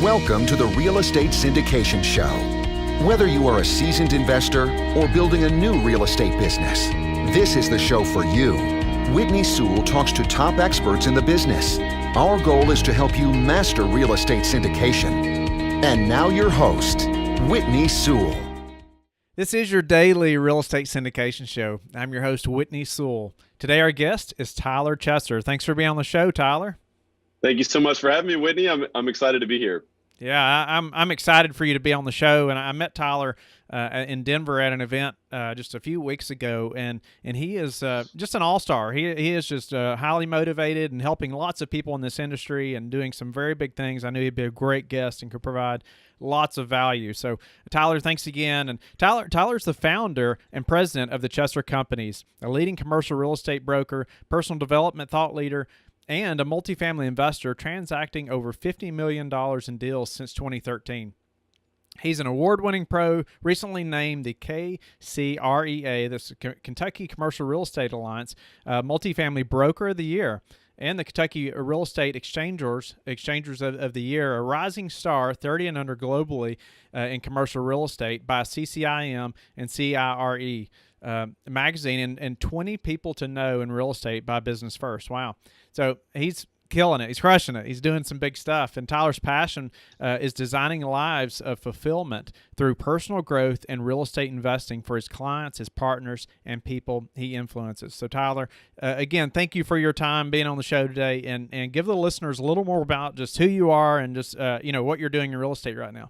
Welcome to the Real Estate Syndication Show. Whether you are a seasoned investor or building a new real estate business, this is the show for you. Whitney Sewell talks to top experts in the business. Our goal is to help you master real estate syndication. And now your host, Whitney Sewell. This is your daily real estate syndication show. I'm your host, Whitney Sewell. Today our guest is Tyler Chester. Thanks for being on the show, Tyler. Thank you so much for having me, Whitney. I'm excited to be here. Yeah, I'm excited for you to be on the show. And I met Tyler in Denver at an event just a few weeks ago, and he is just an all-star. He is just highly motivated and helping lots of people in this industry and doing some very big things. I knew he'd be a great guest and could provide lots of value. So, Tyler, thanks again. And Tyler's the founder and president of the Chester Companies, a leading commercial real estate broker, personal development thought leader, and a multifamily investor transacting over $50 million in deals since 2013. He's an award-winning pro, recently named the KCREA, that's Kentucky Commercial Real Estate Alliance, Multifamily Broker of the Year, and the Kentucky Real Estate Exchangers of the Year, a rising star 30 and under globally in commercial real estate by CCIM and CIRE magazine, and 20 people to know in real estate by Business First. Wow. So he's killing it. He's crushing it. He's doing some big stuff. And Tyler's passion is designing lives of fulfillment through personal growth and real estate investing for his clients, his partners, and people he influences. So Tyler, again, thank you for your time being on the show today, and give the listeners a little more about just who you are and just what you're doing in real estate right now.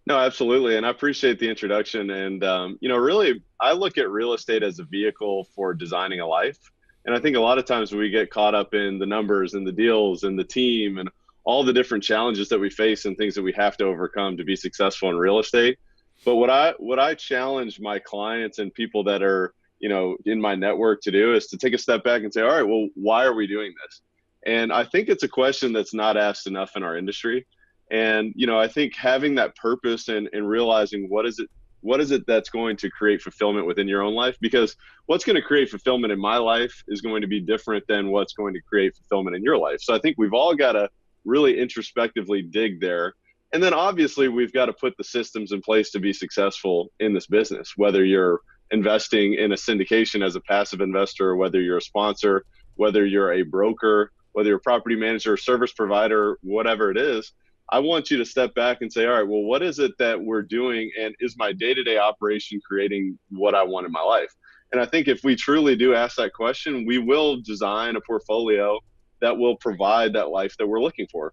No, absolutely. And I appreciate the introduction. And, really, I look at real estate as a vehicle for designing a life. And I think a lot of times we get caught up in the numbers and the deals and the team and all the different challenges that we face and things that we have to overcome to be successful in real estate. But what I challenge my clients and people that are, in my network to do is to take a step back and say, all right, well, why are we doing this? And I think it's a question that's not asked enough in our industry. And, I think having that purpose and realizing what is it that's going to create fulfillment within your own life? Because what's going to create fulfillment in my life is going to be different than what's going to create fulfillment in your life. So I think we've all got to really introspectively dig there. And then obviously we've got to put the systems in place to be successful in this business, whether you're investing in a syndication as a passive investor, whether you're a sponsor, whether you're a broker, whether you're a property manager, service provider, whatever it is. I want you to step back and say, all right, well, what is it that we're doing? And is my day-to-day operation creating what I want in my life? And I think if we truly do ask that question, we will design a portfolio that will provide that life that we're looking for.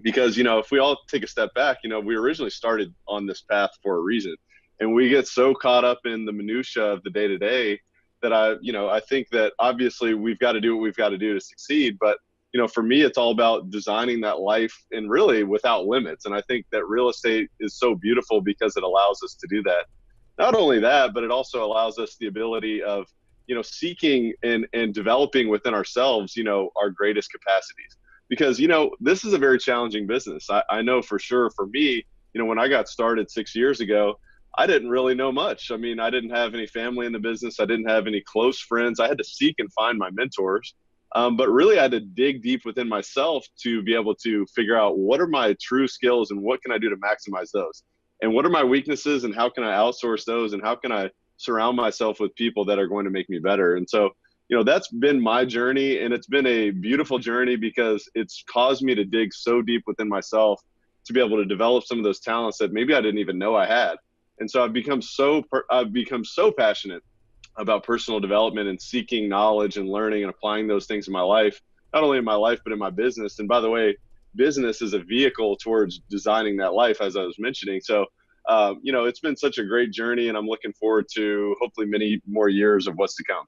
Because, if we all take a step back, we originally started on this path for a reason. And we get so caught up in the minutia of the day-to-day that I think that obviously we've got to do what we've got to do to succeed. But for me, it's all about designing that life and really without limits. And I think that real estate is so beautiful because it allows us to do that. Not only that, but it also allows us the ability of, seeking and developing within ourselves, our greatest capacities. Because, this is a very challenging business. I know for sure for me, when I got started 6 years ago, I didn't really know much. I mean, I didn't have any family in the business. I didn't have any close friends. I had to seek and find my mentors. But really, I had to dig deep within myself to be able to figure out what are my true skills and what can I do to maximize those? And what are my weaknesses and how can I outsource those? And how can I surround myself with people that are going to make me better? And so, that's been my journey. And it's been a beautiful journey because it's caused me to dig so deep within myself to be able to develop some of those talents that maybe I didn't even know I had. And so I've become so passionate about personal development and seeking knowledge and learning and applying those things in my life, not only in my life, but in my business. And by the way, business is a vehicle towards designing that life, as I was mentioning. So, it's been such a great journey, and I'm looking forward to hopefully many more years of what's to come.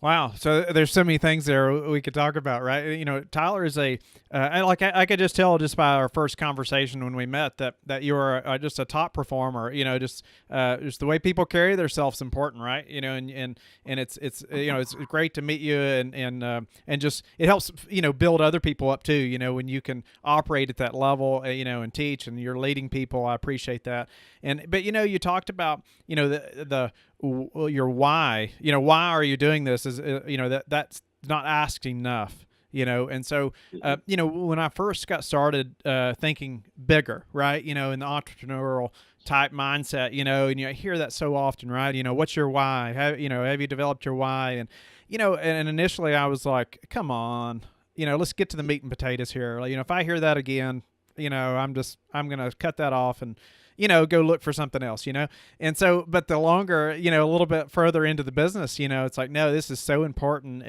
Wow. So there's so many things there we could talk about, right? Tyler is I could just tell just by our first conversation when we met that you're just a top performer, just the way people carry themselves is important, right? And it's it's great to meet you and just, it helps, build other people up too, when you can operate at that level, and teach and you're leading people. I appreciate that. But you talked about, your why, why are you doing this is, that's not asked enough. And so, when I first got started thinking bigger, right, in the entrepreneurial type mindset, and you hear that so often, right? What's your why? Have you developed your why? And, and initially I was like, come on, let's get to the meat and potatoes here. If I hear that again, I'm going to cut that off and, go look for something else, And so, but the longer, a little bit further into the business, it's like, no, this is so important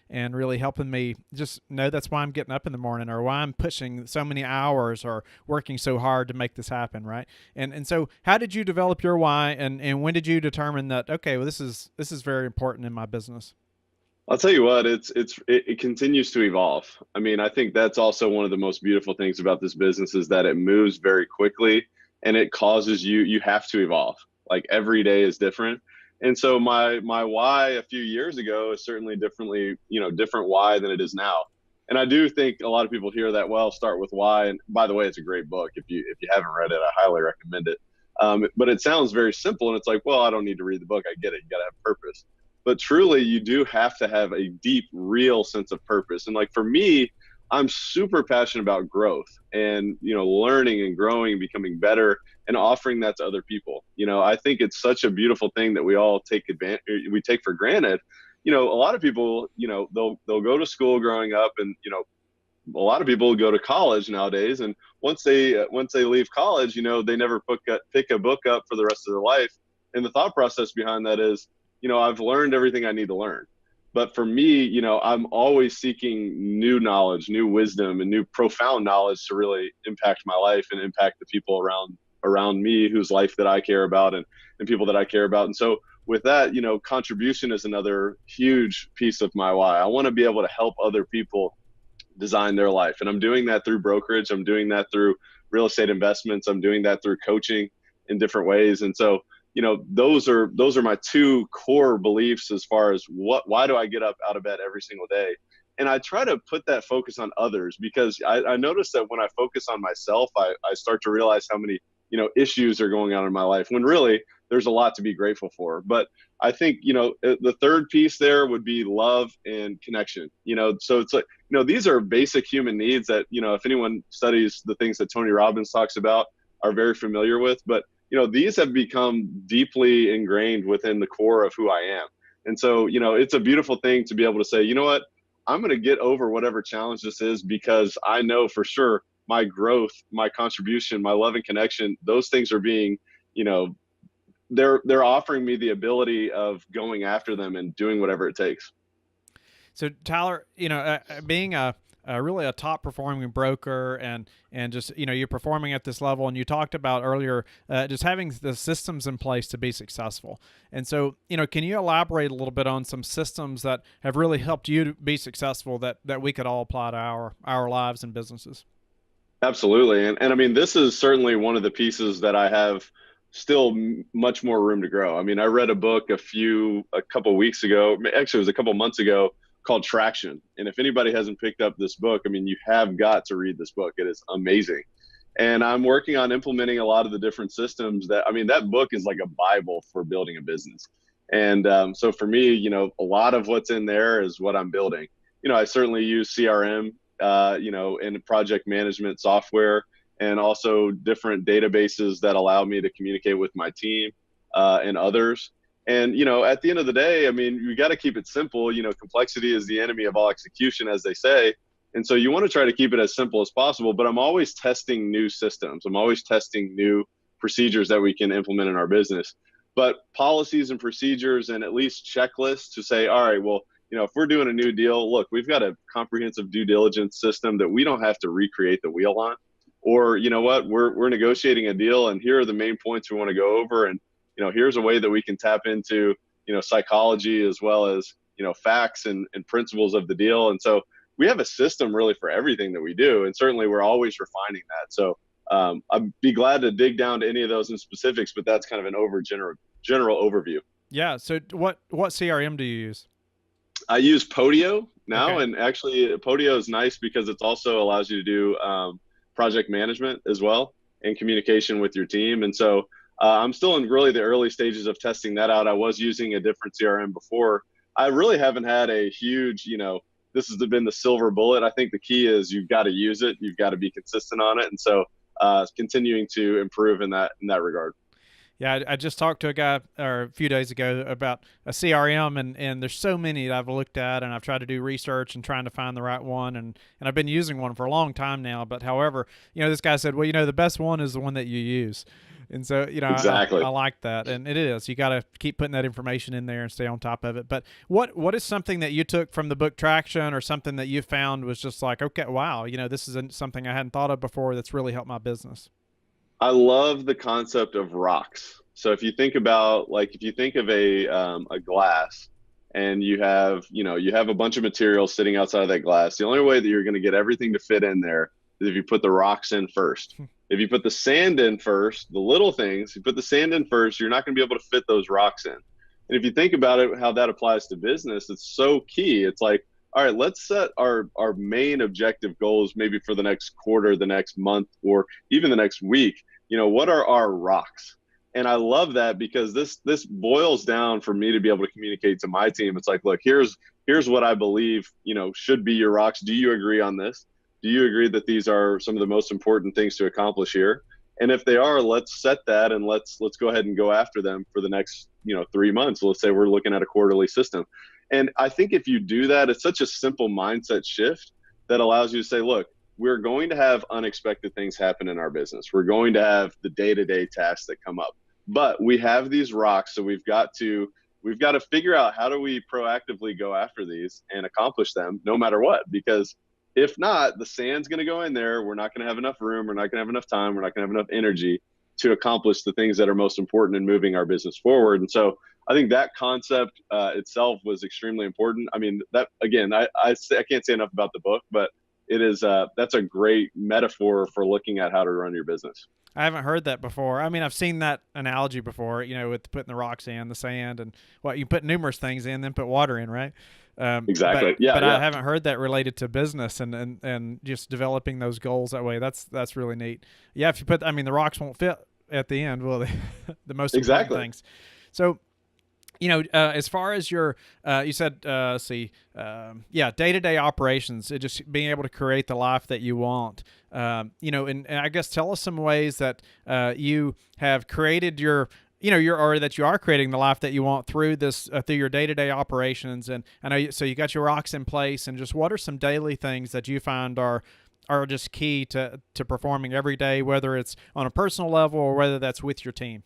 and really helping me just know that's why I'm getting up in the morning, or why I'm pushing so many hours or working so hard to make this happen. Right. And so how did you develop your why, and when did you determine that, okay, well, this is very important in my business? I'll tell you what, it continues to evolve. I mean, I think that's also one of the most beautiful things about this business, is that it moves very quickly, and it causes you have to evolve. Like, every day is different. And so my why a few years ago is certainly different why than it is now. And I do think a lot of people hear that, well, start with why. And by the way, it's a great book. If you haven't read it, I highly recommend it. But it sounds very simple, and it's like, well, I don't need to read the book. I get it. You got to have purpose. But truly, you do have to have a deep, real sense of purpose. And like, for me, I'm super passionate about growth and, learning and growing and becoming better and offering that to other people. I think it's such a beautiful thing that we all take for granted. A lot of people, they'll go to school growing up, and, a lot of people go to college nowadays. And once they leave college, they never pick a book up for the rest of their life. And the thought process behind that is, I've learned everything I need to learn. But for me, I'm always seeking new knowledge, new wisdom, and new profound knowledge to really impact my life and impact the people around me, whose life that I care about, and people that I care about. And so with that, contribution is another huge piece of my why. I want to be able to help other people design their life. And I'm doing that through brokerage. I'm doing that through real estate investments. I'm doing that through coaching in different ways. And so, those are my two core beliefs as far as why do I get up out of bed every single day? And I try to put that focus on others, because I notice that when I focus on myself, I start to realize how many, issues are going on in my life, when really there's a lot to be grateful for. But I think, the third piece there would be love and connection. So it's like, these are basic human needs that, if anyone studies the things that Tony Robbins talks about, are very familiar with. But these have become deeply ingrained within the core of who I am. And so, it's a beautiful thing to be able to say, you know what, I'm going to get over whatever challenge this is, because I know for sure my growth, my contribution, my love and connection, those things are being, they're offering me the ability of going after them and doing whatever it takes. So Tyler, being really a top performing broker, and just, you're performing at this level, and you talked about earlier, just having the systems in place to be successful. And so, can you elaborate a little bit on some systems that have really helped you to be successful that we could all apply to our lives and businesses? Absolutely. And I mean, this is certainly one of the pieces that I have still much more room to grow. I mean, I read a book a couple weeks ago, actually it was a couple months ago, called Traction. And if anybody hasn't picked up this book, I mean, you have got to read this book. It is amazing. And I'm working on implementing a lot of the different systems that book is like a Bible for building a business. And so for me, a lot of what's in there is what I'm building. I certainly use CRM, and project management software, and also different databases that allow me to communicate with my team and others. And, at the end of the day, I mean, you got to keep it simple. Complexity is the enemy of all execution, as they say. And so you want to try to keep it as simple as possible, but I'm always testing new systems. I'm always testing new procedures that we can implement in our business. But policies and procedures, and at least checklists to say, all right, well, if we're doing a new deal, look, we've got a comprehensive due diligence system that we don't have to recreate the wheel on. Or, we're negotiating a deal, and here are the main points we want to go over. And here's a way that we can tap into, psychology, as well as, facts and principles of the deal. And so we have a system really for everything that we do. And certainly we're always refining that. So I'd be glad to dig down to any of those in specifics, but that's kind of an general overview. Yeah. So what CRM do you use? I use Podio now. Okay. And actually Podio is nice because it also allows you to do project management as well, and communication with your team. And so I'm still in really the early stages of testing that out. I was using a different CRM before. I really haven't had a huge, this has been the silver bullet. I think the key is you've got to use it. You've got to be consistent on it. And so continuing to improve in that regard. Yeah, I just talked to a guy or a few days ago about a CRM, and there's so many that I've looked at, and I've tried to do research and trying to find the right one, and I've been using one for a long time now. But however, this guy said, well, the best one is the one that you use. And so, Exactly. I like that. And it is. You got to keep putting that information in there and stay on top of it. But what is something that you took from the book Traction, or something that you found was just like, okay, wow, this is something I hadn't thought of before that's really helped my business? I love the concept of rocks. So if you think about, if you think of a glass, and you have a bunch of materials sitting outside of that glass, the only way that you're going to get everything to fit in there is if you put the rocks in first. If you put the sand in first, the little things, you put the sand in first, you're not going to be able to fit those rocks in. And if you think about it, how that applies to business, it's so key. It's like, all right, let's set our main objective goals maybe for the next quarter, the next month, or even the next week. What are our rocks? And I love that, because this boils down for me to be able to communicate to my team. It's like, look, here's what I believe, should be your rocks. Do you agree on this? Do you agree that these are some of the most important things to accomplish here? And if they are, let's set that, and let's go ahead and go after them for the next, 3 months. Let's say we're looking at a quarterly system. And I think if you do that, it's such a simple mindset shift that allows you to say, look, we're going to have unexpected things happen in our business. We're going to have the day-to-day tasks that come up, but we have these rocks. So we've got to figure out, how do we proactively go after these and accomplish them no matter what? Because if not, the sand's going to go in there. We're not going to have enough room. We're not going to have enough time. We're not going to have enough energy to accomplish the things that are most important in moving our business forward. And so I think that concept itself was extremely important. I mean, that, again, I can't say enough about the book, but it is that's a great metaphor for looking at how to run your business. I haven't heard that before. I mean, I've seen that analogy before, with putting the rocks in, the sand, and you put numerous things in, then put water in, right? Exactly. But I haven't heard that related to business and just developing those goals that way. That's really neat. Yeah, if you put, the rocks won't fit at the end, will they? The most important things. So, as far as your, you said, day-to-day operations, just being able to create the life that you want, and I guess tell us some ways that you have created or that you are creating the life that you want through this, through your day-to-day operations. And I know, so you got your rocks in place, and just what are some daily things that you find are just key to performing every day, whether it's on a personal level or whether that's with your team?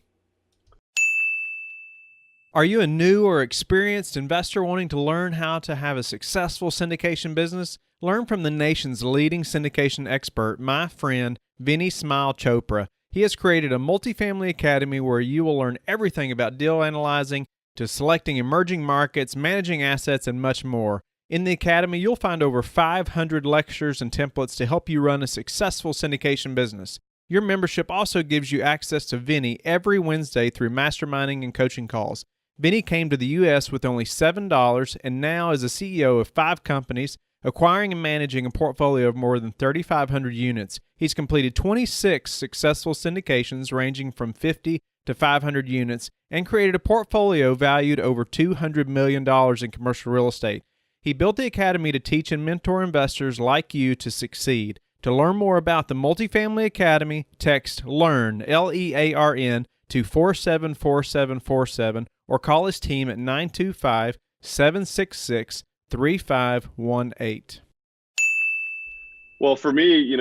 Are you a new or experienced investor wanting to learn how to have a successful syndication business? Learn from the nation's leading syndication expert, my friend Vinny Smile Chopra. He has created a Multifamily Academy where you will learn everything about deal analyzing to selecting emerging markets, managing assets, and much more. In the Academy, you'll find over 500 lectures and templates to help you run a successful syndication business. Your membership also gives you access to Vinny every Wednesday through masterminding and coaching calls. Vinny came to the U.S. with only $7 and now is a CEO of 5 companies, acquiring and managing a portfolio of more than 3,500 units. He's completed 26 successful syndications ranging from 50 to 500 units and created a portfolio valued over $200 million in commercial real estate. He built the Academy to teach and mentor investors like you to succeed. To learn more about the Multifamily Academy, text LEARN, L-E-A-R-N, to 474747 or call his team at 925-766-3518. Well, for me,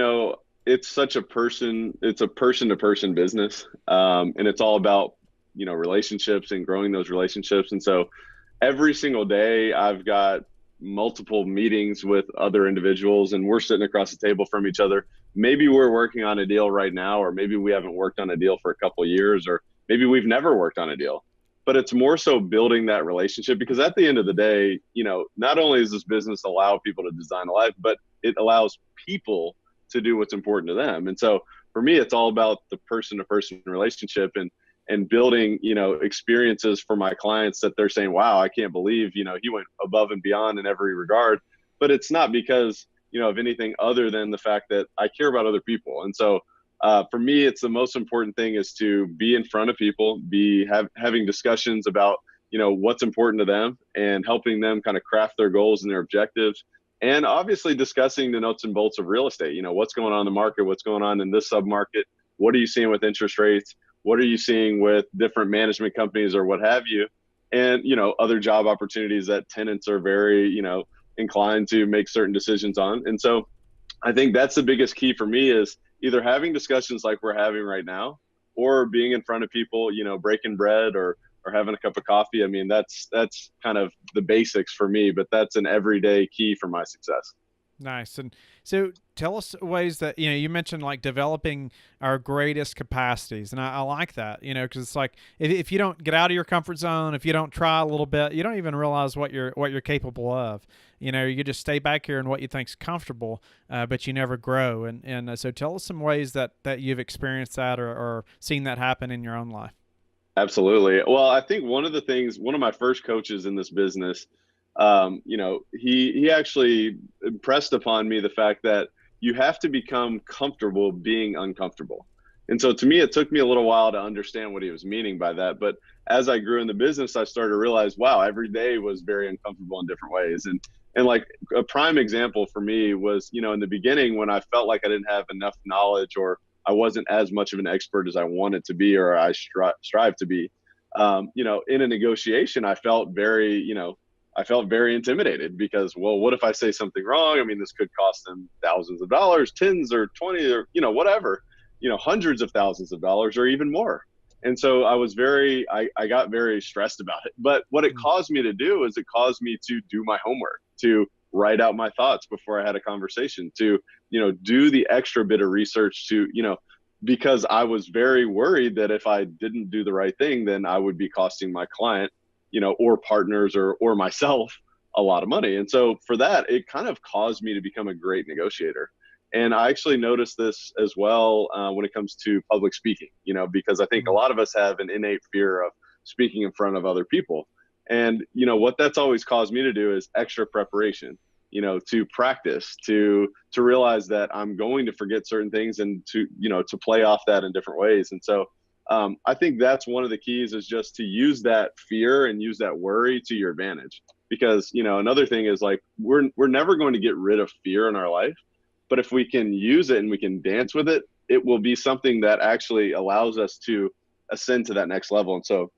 it's a person-to-person business. And it's all about, relationships and growing those relationships. And so every single day I've got multiple meetings with other individuals, and we're sitting across the table from each other. Maybe we're working on a deal right now, or maybe we haven't worked on a deal for a couple of years, or maybe we've never worked on a deal. But it's more so building that relationship, because at the end of the day, not only does this business allow people to design a life, but it allows people to do what's important to them. And so for me, it's all about the person-to-person relationship and building, experiences for my clients that they're saying, wow, I can't believe, he went above and beyond in every regard. But it's not because, of anything other than the fact that I care about other people. And so for me, it's the most important thing is to be in front of people, having discussions about, what's important to them and helping them kind of craft their goals and their objectives, and obviously discussing the nuts and bolts of real estate. What's going on in the market, what's going on in this submarket, what are you seeing with interest rates, what are you seeing with different management companies or what have you, and other job opportunities that tenants are very inclined to make certain decisions on. And so I think that's the biggest key for me, is either having discussions like we're having right now, or being in front of people, breaking bread or having a cup of coffee. I mean, that's kind of the basics for me, but that's an everyday key for my success. Nice. And so tell us ways that, you mentioned like developing our greatest capacities. And I like that, because it's like, if you don't get out of your comfort zone, if you don't try a little bit, you don't even realize what you're capable of. You just stay back here in what you think's comfortable, but you never grow. And so tell us some ways that you've experienced that or seen that happen in your own life. Absolutely. Well, I think one of my first coaches in this business, he actually impressed upon me the fact that you have to become comfortable being uncomfortable. And so to me, it took me a little while to understand what he was meaning by that. But as I grew in the business, I started to realize, wow, every day was very uncomfortable in different ways. And like a prime example for me was, in the beginning when I felt like I didn't have enough knowledge, or I wasn't as much of an expert as I wanted to be, or I strive to be. In a negotiation, I felt very intimidated because, well, what if I say something wrong? I mean, this could cost them thousands of dollars, tens or 20 or, whatever, hundreds of thousands of dollars or even more. And so I got very stressed about it. But what it caused me to do is it caused me to do my homework, to write out my thoughts before I had a conversation, to, do the extra bit of research, to, because I was very worried that if I didn't do the right thing, then I would be costing my client, or partners or myself a lot of money. And so for that, it kind of caused me to become a great negotiator. And I actually noticed this as well when it comes to public speaking, because I think a lot of us have an innate fear of speaking in front of other people. And, what that's always caused me to do is extra preparation, to practice, to realize that I'm going to forget certain things and to play off that in different ways. And so I think that's one of the keys, is just to use that fear and use that worry to your advantage. Because, another thing is, like, we're never going to get rid of fear in our life, but if we can use it and we can dance with it, it will be something that actually allows us to ascend to that next level. And so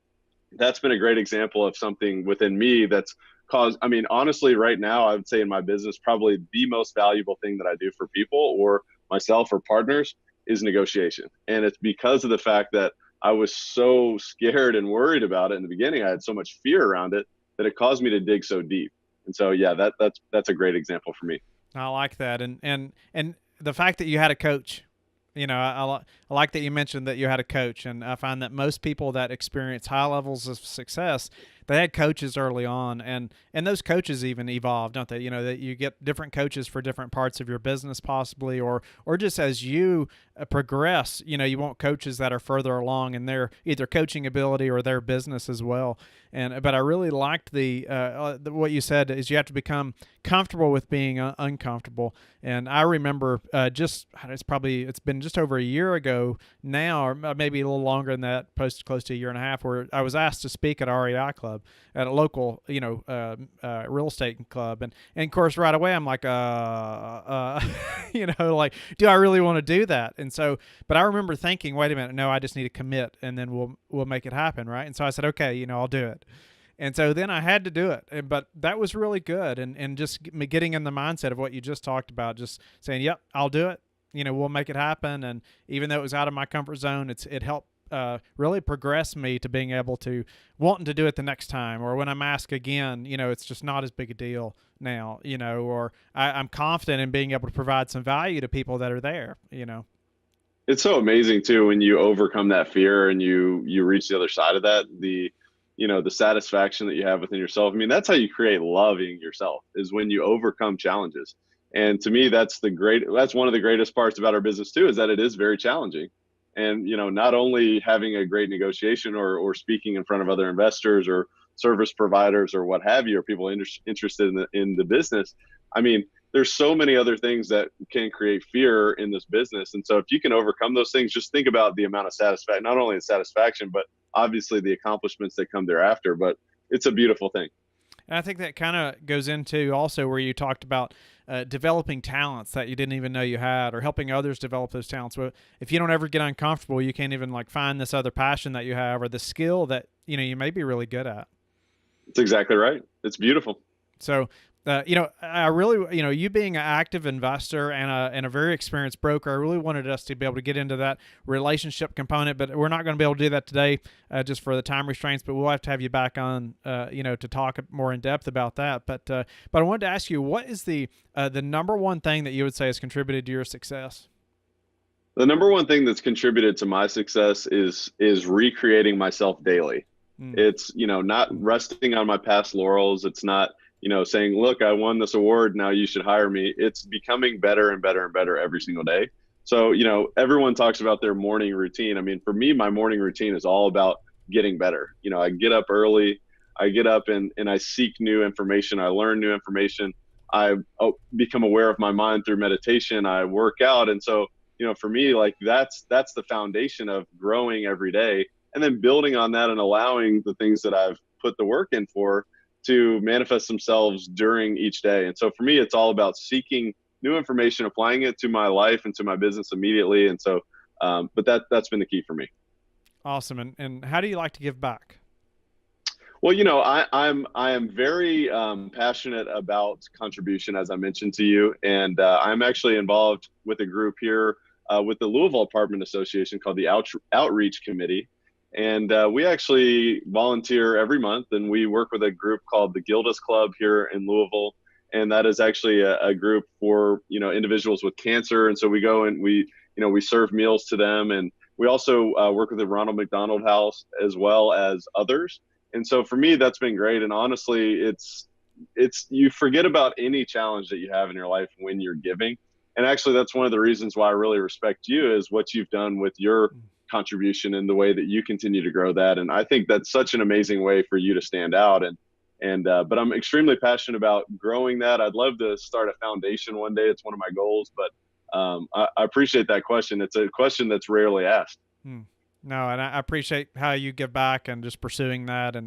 that's been a great example of something within me that's caused, I mean, honestly, right now, I would say in my business, probably the most valuable thing that I do for people or myself or partners is negotiation. And it's because of the fact that I was so scared and worried about it in the beginning. I had so much fear around it that it caused me to dig so deep. And so, yeah, that's a great example for me. I like that. And the fact that you had a coach, I like that you mentioned that you had a coach. And I find that most people that experience high levels of success, they had coaches early on, and those coaches even evolve, don't they? That you get different coaches for different parts of your business possibly, or just as you progress, you want coaches that are further along in their either coaching ability or their business as well. But I really liked the what you said is you have to become comfortable with being uncomfortable. And I remember it's been just over a year ago now, or maybe a little longer than that, close to a year and a half, where I was asked to speak at REI Club, at a local, real estate club. And of course, right away, I'm like, like, do I really want to do that? And so, but I remember thinking, wait a minute, no, I just need to commit, and then we'll make it happen. Right. And so I said, okay, I'll do it. And so then I had to do it. But that was really good. And just getting in the mindset of what you just talked about, just saying, yep, I'll do it. We'll make it happen. And even though it was out of my comfort zone, it helped really progress me to being able to wanting to do it the next time, or when I'm asked again, it's just not as big a deal now, or I'm confident in being able to provide some value to people that are there. It's so amazing too when you overcome that fear and you reach the other side of that, the satisfaction that you have within yourself. I mean, that's how you create loving yourself, is when you overcome challenges. And to me, that's one of the greatest parts about our business too, is that it is very challenging. And, not only having a great negotiation or speaking in front of other investors or service providers or what have you, or people interested in the business. I mean, there's so many other things that can create fear in this business. And so if you can overcome those things, just think about the amount of satisfaction, not only the satisfaction, but obviously the accomplishments that come thereafter. But it's a beautiful thing. And I think that kind of goes into also where you talked about developing talents that you didn't even know you had, or helping others develop those talents. Well, if you don't ever get uncomfortable, you can't even like find this other passion that you have, or the skill that, you may be really good at. That's exactly right. It's beautiful. So, I really, you being an active investor and a very experienced broker, I really wanted us to be able to get into that relationship component, but we're not going to be able to do that today just for the time restraints, but we'll have to have you back on, to talk more in depth about that. But I wanted to ask you, what is the number one thing that you would say has contributed to your success? The number one thing that's contributed to my success is recreating myself daily. It's, not resting on my past laurels. It's not, saying, look, I won this award, now you should hire me. It's becoming better and better and better every single day. So, everyone talks about their morning routine. I mean, for me, my morning routine is all about getting better. I get up early, I get up and I seek new information. I learn new information. I become aware of my mind through meditation. I work out. And so, for me, like that's the foundation of growing every day, and then building on that and allowing the things that I've put the work in for to manifest themselves during each day. And so for me, it's all about seeking new information, applying it to my life and to my business immediately. And so, but that's been the key for me. Awesome. And how do you like to give back? Well, I am very passionate about contribution, as I mentioned to you, and I'm actually involved with a group here with the Louisville Apartment Association called the Outreach Committee. And we actually volunteer every month, and we work with a group called the Gildas Club here in Louisville. And that is actually a group for, individuals with cancer. And so we go and we serve meals to them. And we also work with the Ronald McDonald House as well as others. And so for me, that's been great. And honestly, it's you forget about any challenge that you have in your life when you're giving. And actually, that's one of the reasons why I really respect you, is what you've done with your contribution and the way that you continue to grow that. And I think that's such an amazing way for you to stand out. But I'm extremely passionate about growing that. I'd love to start a foundation one day. It's one of my goals, but I appreciate that question. It's a question that's rarely asked. No, and I appreciate how you give back and just pursuing that.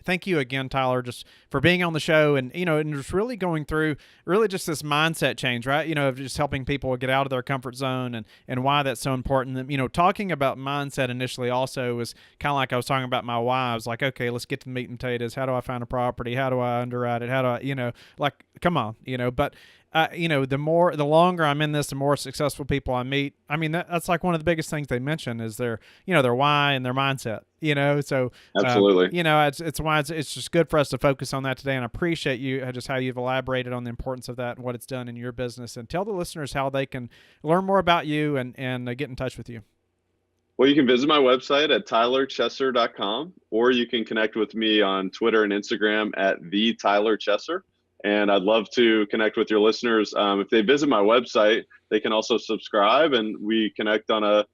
Thank you again, Tyler, just for being on the show and just really going through really just this mindset change, right? Of just helping people get out of their comfort zone and why that's so important. And, talking about mindset initially also was kind of like I was talking about my why. I was like, okay, let's get to the meat and potatoes. How do I find a property? How do I underwrite it? How do I, come on, but the longer I'm in this, the more successful people I meet. I mean, that's like one of the biggest things they mention is their why and their mindset, so absolutely, it's why it's just good for us to focus on that today. And I appreciate you just how you've elaborated on the importance of that and what it's done in your business, and tell the listeners how they can learn more about you and get in touch with you. Well, you can visit my website at tylerchesser.com, or you can connect with me on Twitter and Instagram at @TheTylerChesser. And I'd love to connect with your listeners. If they visit my website, they can also subscribe, and we connect on a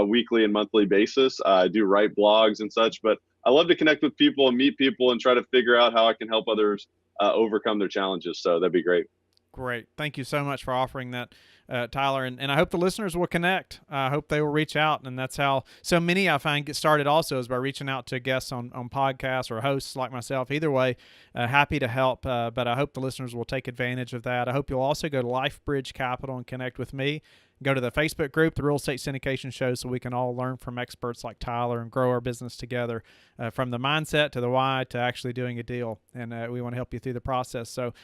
weekly and monthly basis. I do write blogs and such, but I love to connect with people and meet people and try to figure out how I can help others overcome their challenges. So that'd be great. Great. Thank you so much for offering that, Tyler. And I hope the listeners will connect. I hope they will reach out. And that's how so many I find get started also, is by reaching out to guests on podcasts or hosts like myself. Either way, happy to help. But I hope the listeners will take advantage of that. I hope you'll also go to LifeBridge Capital and connect with me. Go to the Facebook group, the Real Estate Syndication Show, so we can all learn from experts like Tyler and grow our business together, from the mindset to the why to actually doing a deal. And we want to help you through the process. So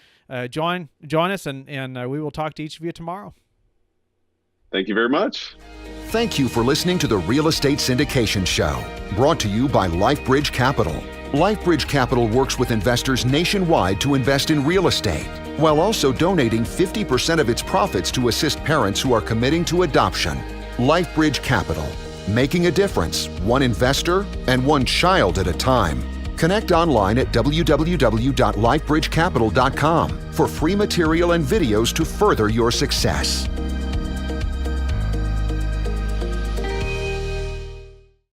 join us, and we will talk to each of you tomorrow. Thank you very much. Thank you for listening to the Real Estate Syndication Show, brought to you by LifeBridge Capital. LifeBridge Capital works with investors nationwide to invest in real estate, while also donating 50% of its profits to assist parents who are committing to adoption. LifeBridge Capital, making a difference, one investor and one child at a time. Connect online at www.lifebridgecapital.com for free material and videos to further your success.